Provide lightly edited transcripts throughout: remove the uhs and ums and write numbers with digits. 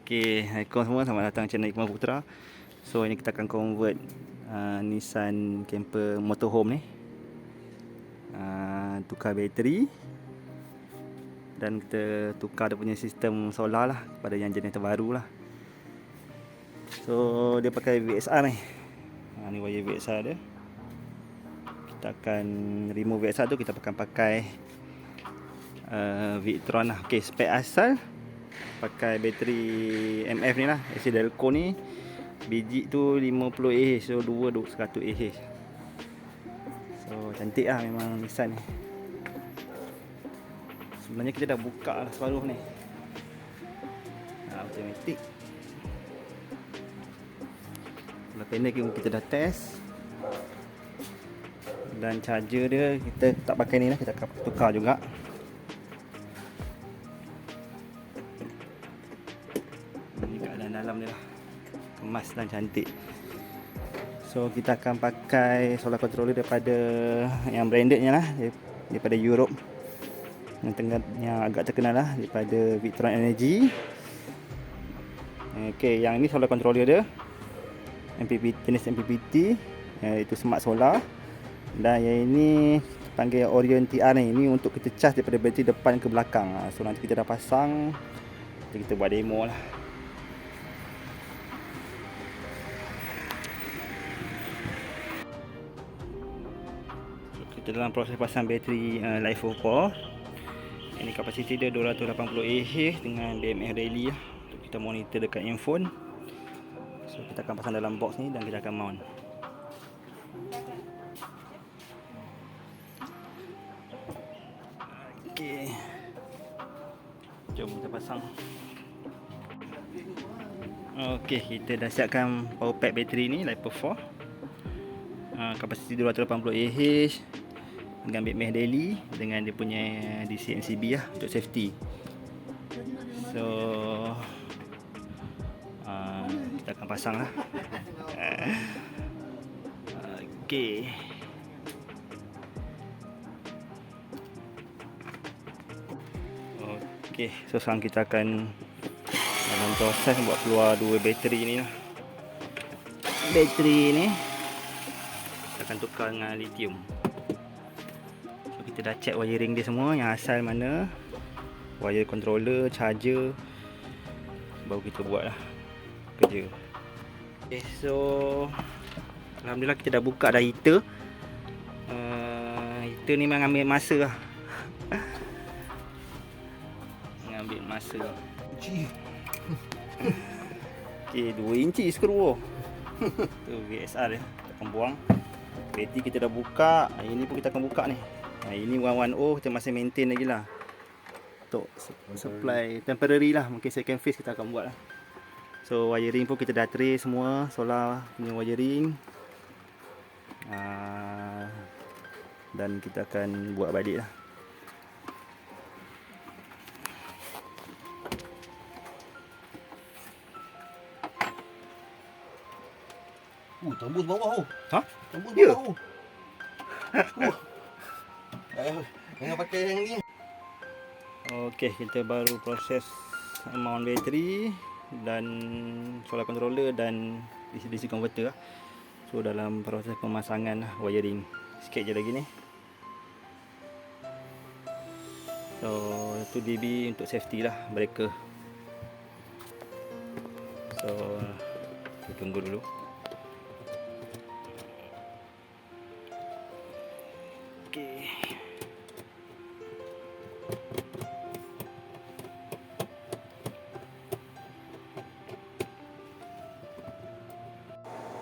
Okey, Assalamualaikum semua, selamat datang channel Iqmal Putra. So ini kita akan convert Nissan Camper motorhome ni, tukar bateri dan kita tukar dia punya sistem solar lah pada yang jenis terbaru lah. So dia pakai VXR ni. Ni wire VXR dia. Kita akan remove VXR tu, kita akan pakai Victron lah. Okey, spek asal pakai bateri MF ni lah, AC Delco ni. Biji tu 50 Ah, so 100 Ah. So cantik lah memang Nissan ni. Sebenarnya kita dah buka lah separuh ni. Automatic. Kalau panel kita dah test. Dan charger dia kita tak pakai ni lah, kita akan tukar juga. Ini keadaan dalam dia lah, kemas dan cantik. So kita akan pakai solar controller daripada yang brandednya lah, daripada Europe, yang agak terkenal lah, daripada Victron Energy. Okay, yang ini solar controller dia jenis MPPT, itu smart solar. Dan yang ini panggil Orion TR ni, ini untuk kita charge daripada bateri depan ke belakang. So nanti kita dah pasang, kita buat demo lah. Kita dalam proses pasang bateri LiFePO 4. Ini kapasiti dia 280 Ah dengan DMF daily lah, untuk kita monitor dekat handphone. So kita akan pasang dalam box ni dan kita akan mount. Okey, jom kita pasang. Okey, kita dah siapkan power pack bateri ni LiFePO 4. Kapasiti 280 Ah dengan BMS daily, dengan dia punya DC MCB lah untuk safety. So kita akan pasang lah. Okey. Okey, so sekarang kita akan dalam proses buat keluar dua bateri ni lah. Bateri ni kita akan tukar dengan lithium. So kita dah check wiring dia semua, yang asal mana, wire controller, charger, baru kita buat lah kerja. Okay, so alhamdulillah kita dah buka dah heater. Heater ni memang ambil masa lah. Ambil masa. Okay, 2 inci skru tu VXR dia, kita akan buang. Bateri kita dah buka, ini pun kita akan buka ni. Ini 110 kita masih maintain lagi lah, untuk supply temporary lah, mungkin second phase kita akan buat lah. So wiring pun kita dah trace semua, solar punya wiring. Dan kita akan buat balik lah. Tembus bawah tu. Ha? Tembus Ya? bawah tu. Jangan pakai yang ni. Okey, kita baru proses mount bateri dan solar controller dan DC-DC converter lah. So dalam proses pemasangan lah, wiring. Sikit je lagi ni. So 2 dB untuk safety lah, breaker. So kita tunggu dulu. Okey.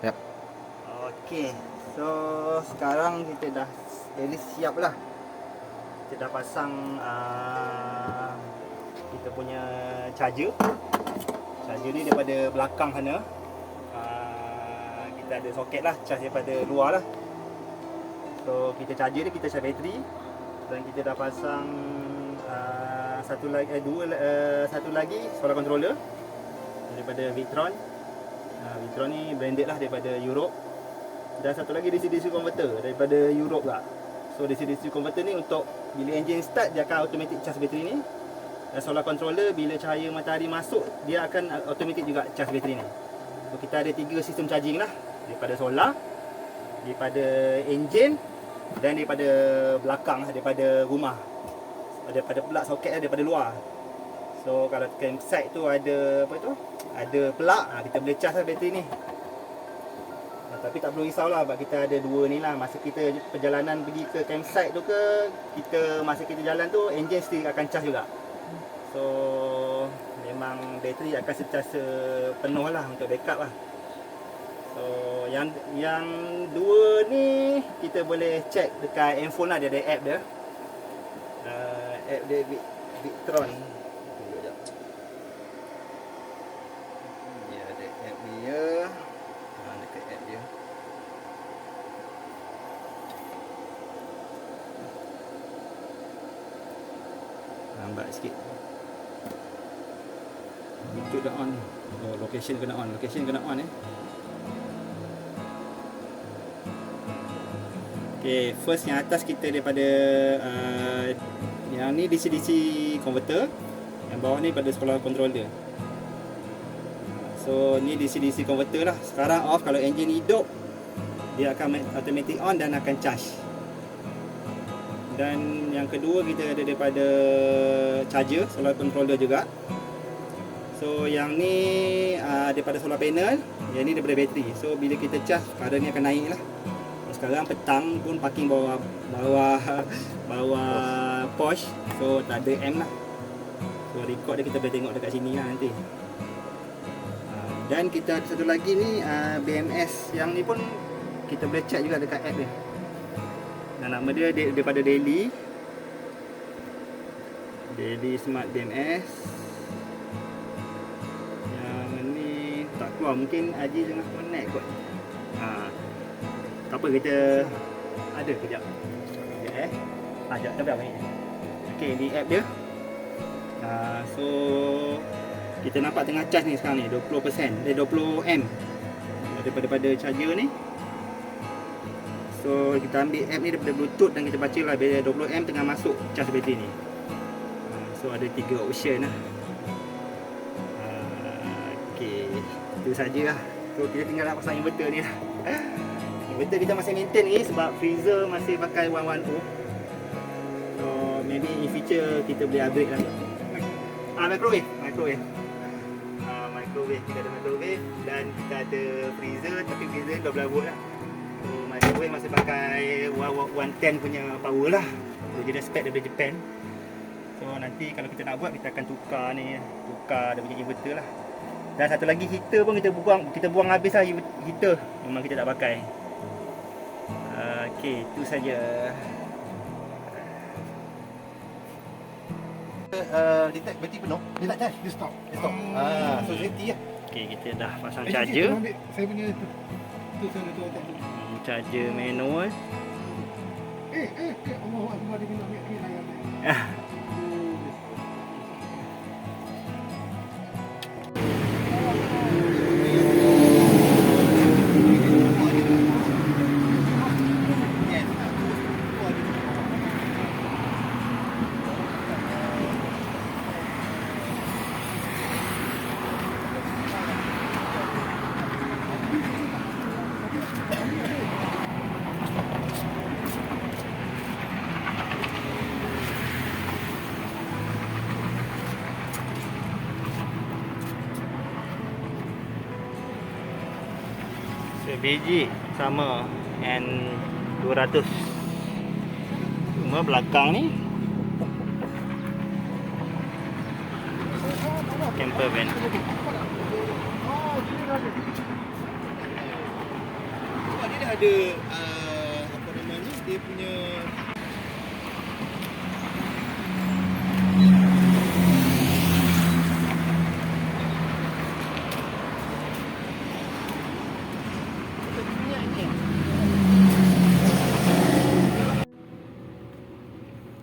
Yap. Okey, so sekarang kita dah jadi siap lah. Kita dah pasang kita punya charger. Charger ni daripada belakang sana. Kita ada soket lah, charge daripada luar lah. So kita charger ni, kita charge bateri. Dan kita dah pasang satu lagi solar controller daripada Victron. Victron ni branded lah, daripada Europe. Dan satu lagi DC-DC converter daripada Europe lah. So DC-DC converter ni untuk bila engine start, dia akan automatic charge bateri ni. solar controller, bila cahaya matahari masuk, dia akan automatic juga charge bateri ni. So kita ada 3 sistem charging lah, daripada solar, daripada enjin, dan daripada belakang, daripada rumah, daripada plug soket daripada luar. So kalau campsite tu ada apa tu, ada plug, kita boleh charge lah bateri ni. Tapi tak perlu risaulah, sebab kita ada 2 ni lah. Masa kita perjalanan pergi ke campsite tu ke, masa kita jalan tu, enjin still akan charge juga. So memang bateri akan sentiasa penuh lah untuk backup lah. So yang 2 ni kita boleh check dekat handphone lah, dia ada app dia. App dia Victron. Tunggu jap. Dia ada app dia. Dekat app dia. Lambat sikit. Itu dah on. Oh, location kena on. Okay, first yang atas kita daripada yang ni DC-DC converter. Yang bawah ni pada solar controller. So ni DC-DC converter lah. Sekarang off, kalau enjin hidup dia akan automatic on dan akan charge. Dan yang kedua kita ada daripada charger, solar controller juga. So yang ni daripada solar panel, yang ni daripada bateri. So bila kita charge, current ni akan naik lah. Sekarang petang pun parking bawah Porsche. So tak ada M lah. So record dia kita boleh tengok dekat sini lah nanti. Dan kita ada satu lagi ni BMS. Yang ni pun kita boleh check juga dekat app dia. Dan nama dia daripada Daily Smart BMS. Yang ni tak keluar, mungkin Haji tengah connect kot. Tak apa, kita ada kejap. Sekejap, tak apa ni. Okey, di app dia. So kita nampak tengah charge ni sekarang ni 20%, 20 M daripada charger ni. So kita ambil app ni daripada Bluetooth dan kita baca lah bila 20 M tengah masuk charge bateri ni. So ada 3 option lah. Okey, itu saja lah. So kita tinggal nak pasang inverter ni lah. Inverter kita masih maintain ni sebab freezer masih pakai 110. So maybe in future kita boleh upgrade lah. Microwave. Kita ada microwave dan kita ada freezer, tapi freezer 12 volt lah. So microwave masih pakai 110 punya power lah. So dia dah spec daripada Japan. So nanti kalau kita nak buat, kita akan tukar dia punya inverter lah. Dan satu lagi, heater pun kita buang habis lah heater. Memang kita tak pakai. Okey, itu saja. Detect bateri penuh, dia tak charge, dia stop. So safety lah. Okey, kita dah pasang charger. Saya punya tu saya tu Charger manual. Allah Akbar, dia nak ambil layar. Biji sama N200. Cuma belakang ni camper van. Dia dah ada apa namanya, dia punya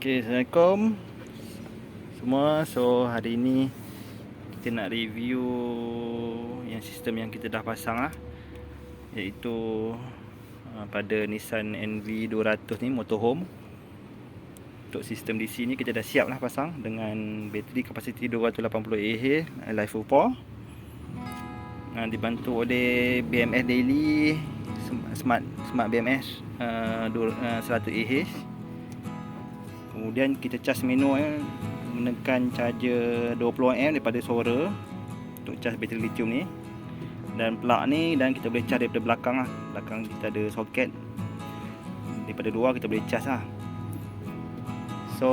Okay, Assalamualaikum semua. So hari ni kita nak review yang sistem yang kita dah pasang lah, iaitu pada Nissan NV200 ni, motorhome. untuk sistem DC ni kita dah siap lah pasang dengan bateri kapasiti 280 Ah Life Power. Dibantu oleh BMS Daily Smart BMS 100 Ah. Kemudian kita cas manual menggunakan charger 20 daripada Sora untuk cas bateri lithium ni, dan plug ni, dan kita boleh cas daripada belakang lah. Belakang kita ada soket, daripada luar kita boleh cas lah. So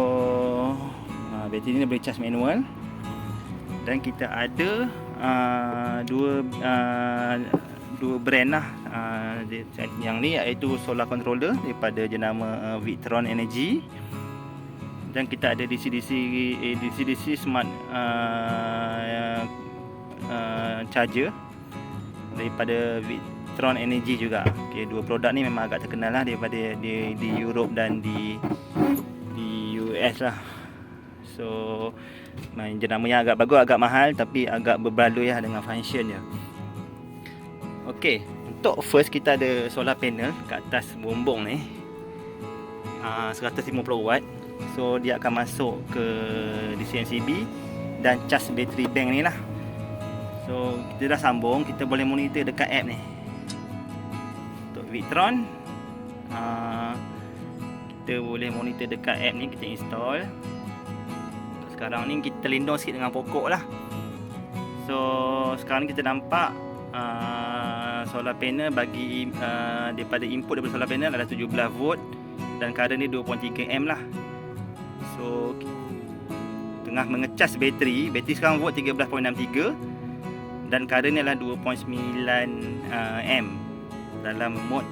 bateri ni boleh cas manual, dan kita ada dua brand lah. Yang ni iaitu solar controller daripada jenama Victron Energy, dan kita ada DC smart charger daripada Victron Energy juga. Okay, dua produk ni memang agak terkenal lah daripada di Europe dan di US lah. So jenamanya agak bagus, agak mahal, tapi agak berbaloi lah dengan function dia. Okey, untuk first kita ada solar panel kat atas bumbung ni, 150 watt. So dia akan masuk ke DCMCB dan cas bateri bank ni lah. So kita dah sambung, kita boleh monitor dekat app ni. Untuk Victron, kita boleh monitor dekat app ni, kita install. Sekarang ni kita lindung sikit dengan pokok lah. So sekarang ni kita nampak solar panel bagi daripada input daripada solar panel adalah 17 volt dan current ni 2.3 amp lah. So tengah mengecas bateri sekarang volt 13.63 dan current ni adalah 2.9 amp dalam mode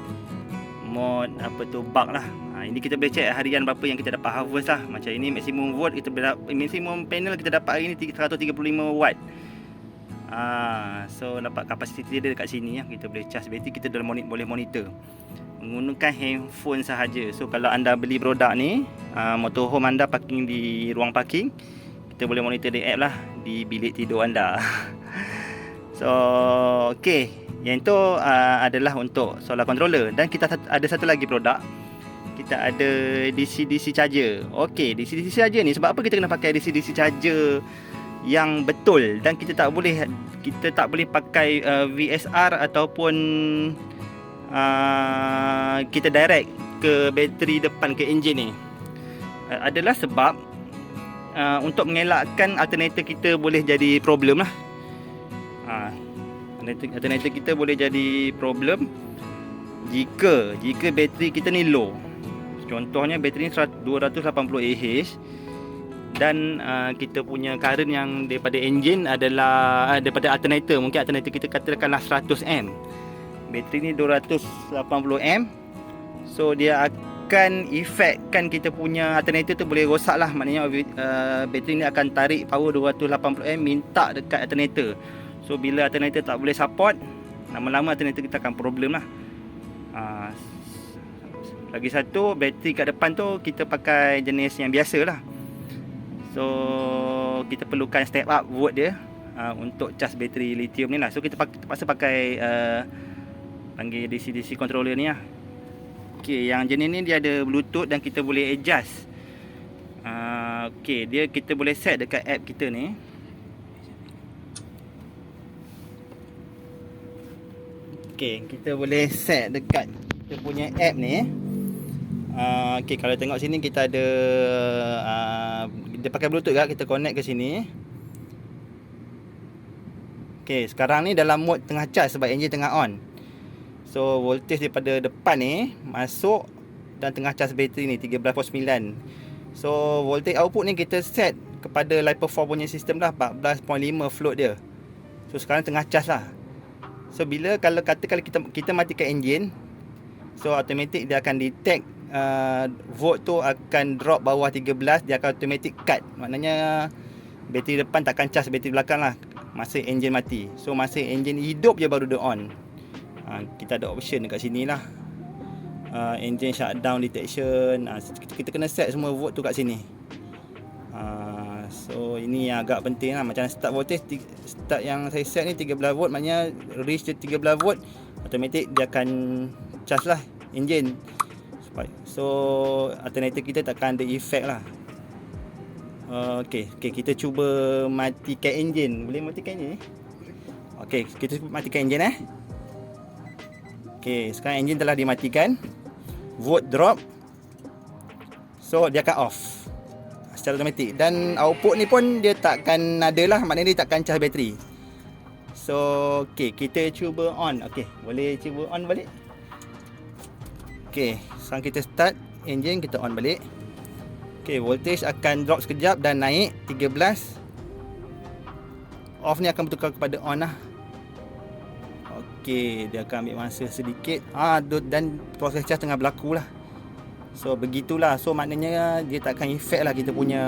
bulk lah. Ini kita boleh check harian berapa yang kita dapat harvest lah. Macam ini maksimum volt kita maksimum panel kita dapat hari ni 135 watt. So dapat kapasiti dia dekat sini ya. Kita boleh charge bateri, kita dah boleh monitor menggunakan handphone sahaja. So kalau anda beli produk ni, motorhome anda parking di ruang parking, kita boleh monitor di app lah di bilik tidur anda. So okey, yang itu adalah untuk solar controller. Dan kita ada satu lagi produk, kita ada DC charger. Okey, DC charger ni sebab apa kita kena pakai DC charger yang betul, dan kita tak boleh pakai VSR ataupun kita direct ke bateri depan ke enjin ni. Adalah sebab untuk mengelakkan alternator kita boleh jadi problem lah. Alternator kita boleh jadi problem jika bateri kita ni low. Contohnya bateri ni 280 Ah dan kita punya current yang daripada enjin adalah daripada alternator, mungkin alternator kita katakanlah 100 amp. Bateri ni 280 amp. So dia akan efekkan kita punya alternator tu boleh rosak lah. Maknanya bateri ni akan tarik power 280 amp minta dekat alternator. So bila alternator tak boleh support, lama-lama alternator kita akan problem lah. Lagi satu, bateri kat depan tu kita pakai jenis yang biasa lah. So kita perlukan step up volt dia untuk cas bateri lithium ni lah. So kita terpaksa pakai panggil DC controller ni lah. Okay, yang jenis ni dia ada bluetooth dan kita boleh adjust. Okay, kita boleh set dekat app kita ni. Okay, kita boleh set dekat kita punya app ni. Okay, kalau tengok sini kita ada dia pakai bluetooth kan, kita connect ke sini. Okay, sekarang ni dalam mode tengah charge sebab enjin tengah on. So voltage daripada depan ni masuk dan tengah charge bateri ni 13.9. So voltage output ni kita set kepada LiPo4 punya sistem dah 14.5 float dia. So sekarang tengah charge lah. So kalau kita matikan enjin, so automatic dia akan detect volt tu akan drop bawah 13, dia akan automatic cut. Maknanya bateri depan takkan charge bateri belakang lah masa enjin mati. So masa enjin hidup je baru dia on. Kita ada option dekat sini lah, engine shutdown detection. Kita kena set semua volt tu kat sini. So ini yang agak penting lah. Macam start voltage, start yang saya set ni 13 volt, maknanya reach 13 volt automatic dia akan charge lah engine So alternator kita takkan ada efek lah. Okay, kita cuba matikan enjin. Boleh matikan enjin ni? Okay, kita cuba matikan enjin Okay, sekarang enjin telah dimatikan. Volt drop. So dia akan off secara automatik. Dan output ni pun dia takkan ada lah. Maknanya dia takkan charge bateri. So okay, kita cuba on. Okay, boleh cuba on balik. Okay, sekarang kita start enjin, kita on balik. Okay, voltage akan drop sekejap dan naik 13. Off ni akan bertukar kepada on lah. Okay, dia akan ambil masa sedikit. Dan proses charge tengah berlaku lah. So begitulah. So maknanya dia takkan efek lah kita punya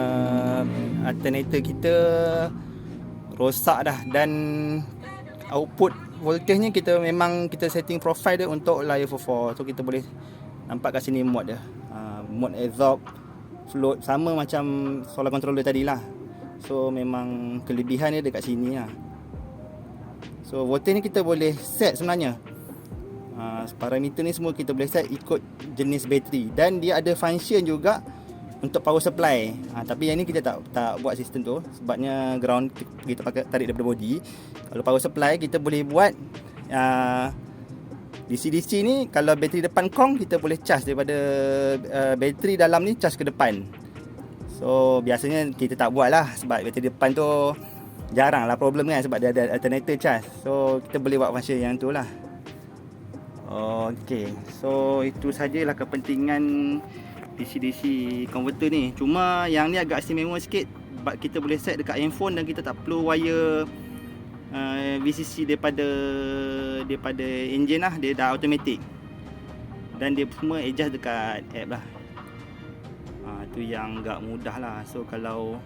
alternator kita rosak dah. Dan output voltage ni kita memang kita setting profile dia untuk layer 44. So kita boleh nampak kat sini mode dia. Mode absorb, float, sama macam solar controller tadi lah. So memang kelebihan dia dekat sini lah. So voltage ni kita boleh set sebenarnya. Parameter ni semua kita boleh set ikut jenis bateri. Dan dia ada function juga untuk power supply. Tapi yang ni kita tak buat sistem tu. Sebabnya ground kita pakai tarik daripada body. Kalau power supply kita boleh buat DC-DC ni, kalau bateri depan kong kita boleh charge daripada bateri dalam ni charge ke depan. So biasanya kita tak buat lah sebab bateri depan tu jarang lah problem kan, sebab dia ada alternator charge. So kita boleh buat function yang tu lah. Okay, so itu sajalah kepentingan DC-DC converter ni. Cuma yang ni agak istimewa sikit sebab kita boleh set dekat handphone dan kita tak perlu wire VCC daripada enjin lah. Dia dah automatic dan dia semua adjust dekat app lah. Tu yang agak mudah lah. So kalau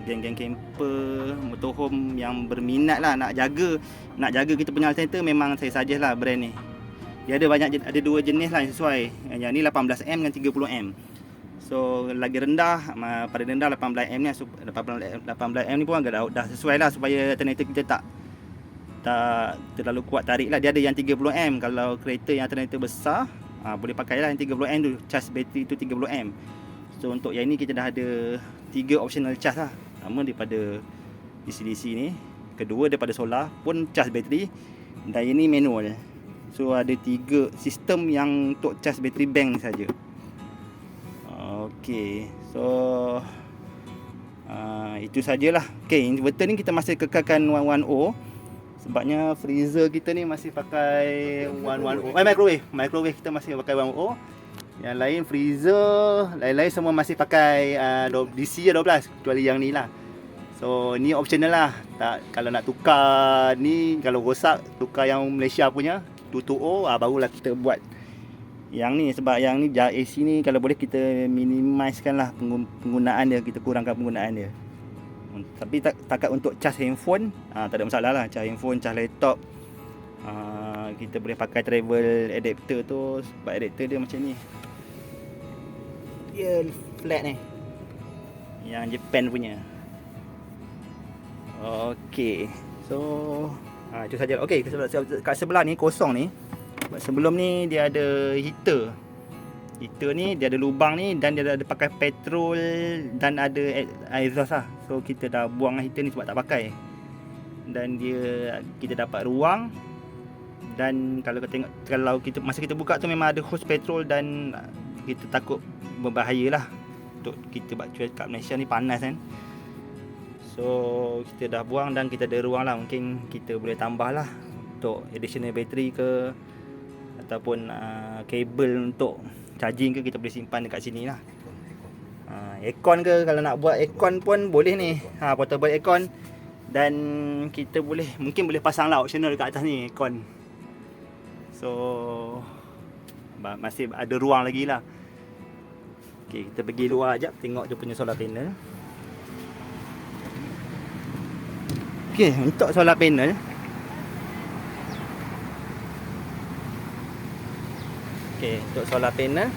geng-geng camper, motorhome yang berminat lah nak jaga kita punya alternator, memang saya suggest lah brand ni. Dia ada dua jenis lah yang sesuai. Yang ni 18M dengan 30M. So lagi rendah, pada rendah 18M ni, 18M ni pun agak dah sesuai lah, supaya alternator kita tak terlalu kuat tarik lah. Dia ada yang 30M. Kalau kereta yang alternator besar, boleh pakai lah yang 30M tu, charge bateri tu 30M. So untuk yang ni kita dah ada 3 optional charge lah. Pertama daripada DC-DC ni, kedua daripada solar pun charge bateri, dan yang ni manual. So ada 3 sistem yang untuk charge bateri bank ni saja. Okay, so itu sajalah. Okay, inverter ni kita masih kekalkan 110, sebabnya freezer kita ni masih pakai 110. Microwave kita masih pakai 110. Yang lain freezer, lain-lain semua masih pakai DC 12, kecuali yang ni lah. So ni optional lah. Kalau nak tukar ni, kalau rosak, tukar yang Malaysia punya 220, barulah kita buat yang ni. Sebab yang ni AC ni kalau boleh kita minimizekan lah penggunaan dia, kita kurangkan penggunaan dia. Tapi takat untuk charge handphone, tak ada masalah lah. Charge handphone, charge laptop, kita boleh pakai travel adapter tu. Sebab adapter dia macam ni, dia flat ni, yang Japan punya. Okay, so itu saja. Okay, kat sebelah ni kosong ni. Sebelum ni dia ada heater. Heater ni dia ada lubang ni, dan dia ada pakai petrol dan ada exhaust lah. So kita dah buang heater ni sebab tak pakai. Dan kita dapat ruang. Dan kalau kita masa kita buka tu memang ada hose petrol, dan kita takut berbahaya lah untuk kita buat cuaca kat Malaysia ni panas kan. So kita dah buang dan kita ada ruang lah. Mungkin kita boleh tambah lah untuk additional battery ke, ataupun kabel untuk charging ke, kita boleh simpan dekat sini lah. Aircon ke, kalau nak buat aircon pun boleh ni, portable aircon. Dan kita mungkin boleh pasang lah optional dekat atas ni aircon. So masih ada ruang lagi lah. Okay, kita pergi luar sekejap, tengok dia punya solar panel. Okay, untuk solar panel, okay, untuk solar panel,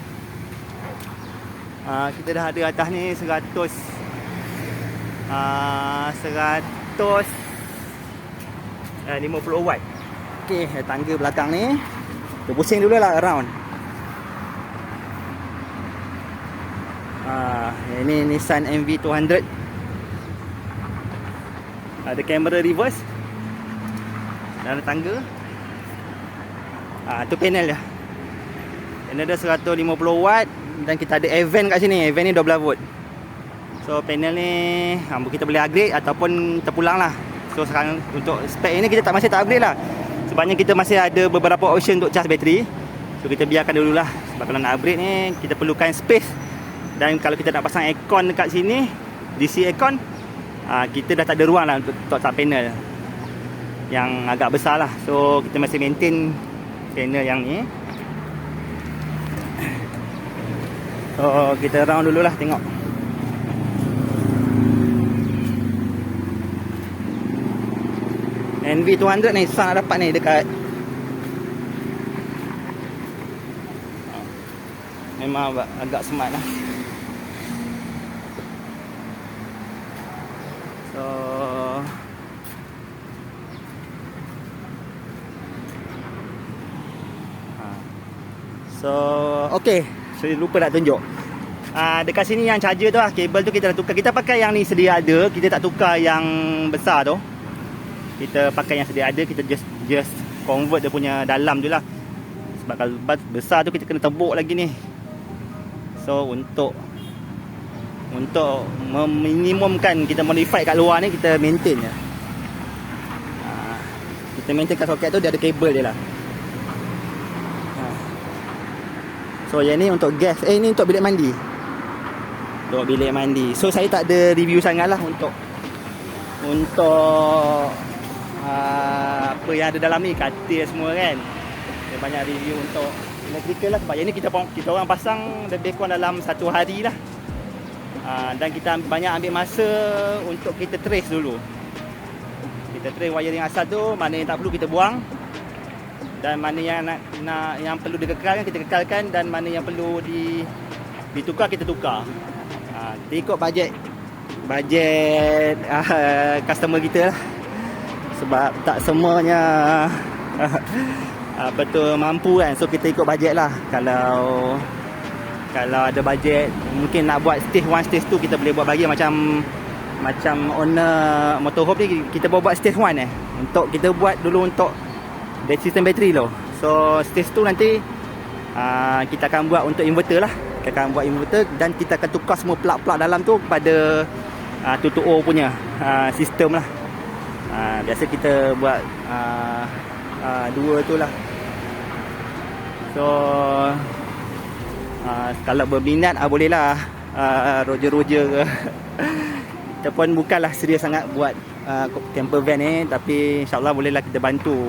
kita dah ada atas ni 150 watt. Okay, tangga belakang ni Kita pusing dulu lah around. Ini Nissan MV200. Ada kamera reverse. Dan ada tangga. Tu panel dia. Panel dia 150 watt. Dan kita ada event kat sini. Event ni 12 volt. So panel ni kita boleh upgrade ataupun terpulang lah. So sekarang untuk spek ini kita masih tak upgrade lah. Sebabnya kita masih ada beberapa option untuk charge bateri. So kita biarkan dululah. Sebab kalau nak upgrade ni kita perlukan space. Dan kalau kita nak pasang aircon dekat sini, DC aircon, kita dah tak ada ruang lah untuk top panel yang agak besar lah. So kita masih maintain panel yang ni. So kita round dululah tengok. NV200 ni sangat dapat ni dekat. Memang agak smart lah. So okay, saya lupa nak tunjuk. Dekat sini yang charger tu lah, kabel tu kita dah tukar. Kita pakai yang ni sedia ada, kita tak tukar yang besar tu. Kita pakai yang sedia ada, kita just convert dia punya dalam je lah. Sebab kalau besar tu kita kena tebuk lagi ni. So untuk meminimumkan kita modify kat luar ni, kita maintain je. Kita maintain kat soket tu, dia ada kabel dia lah. So yang ni untuk gas. Ni untuk bilik mandi. Untuk bilik mandi. So saya tak ada review sangat lah untuk apa yang ada dalam ni, katil semua kan. Dia banyak review untuk electrical lah. Sebab yang ni kita orang pasang lebih kurang dalam 1 hari lah. Dan kita banyak ambil masa untuk kita trace dulu. Kita trace wiring asal tu, mana yang tak perlu kita buang. Dan mana yang yang perlu dikekalkan kita kekalkan, dan mana yang perlu ditukar kita tukar. Kita ikut bajet customer kita lah. Sebab tak semuanya betul mampu kan. So kita ikut bajet lah. Kalau ada bajet mungkin nak buat stage 1 stage 2, kita boleh buat bagi macam owner motorhome ni, kita buat stage 1 untuk kita buat dulu untuk dari sistem bateri tu. So stage 2 nanti kita akan buat untuk inverter lah. Kita akan buat inverter dan kita akan tukar semua plug-plug dalam tu kepada 220 punya sistem lah. Biasa kita buat dua tu lah. So kalau berminat boleh lah Roger ke. Kita pun bukanlah serius sangat buat camper van ni, tapi insyaAllah bolehlah kita bantu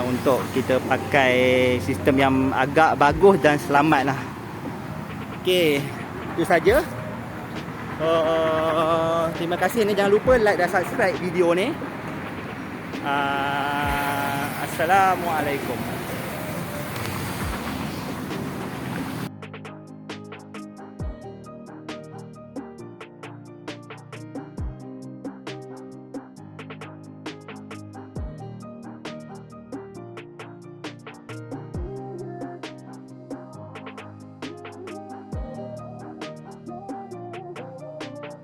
untuk kita pakai sistem yang agak bagus dan selamat lah. Okay, itu saja. Terima kasih ni, jangan lupa like dan subscribe video ni. Assalamualaikum.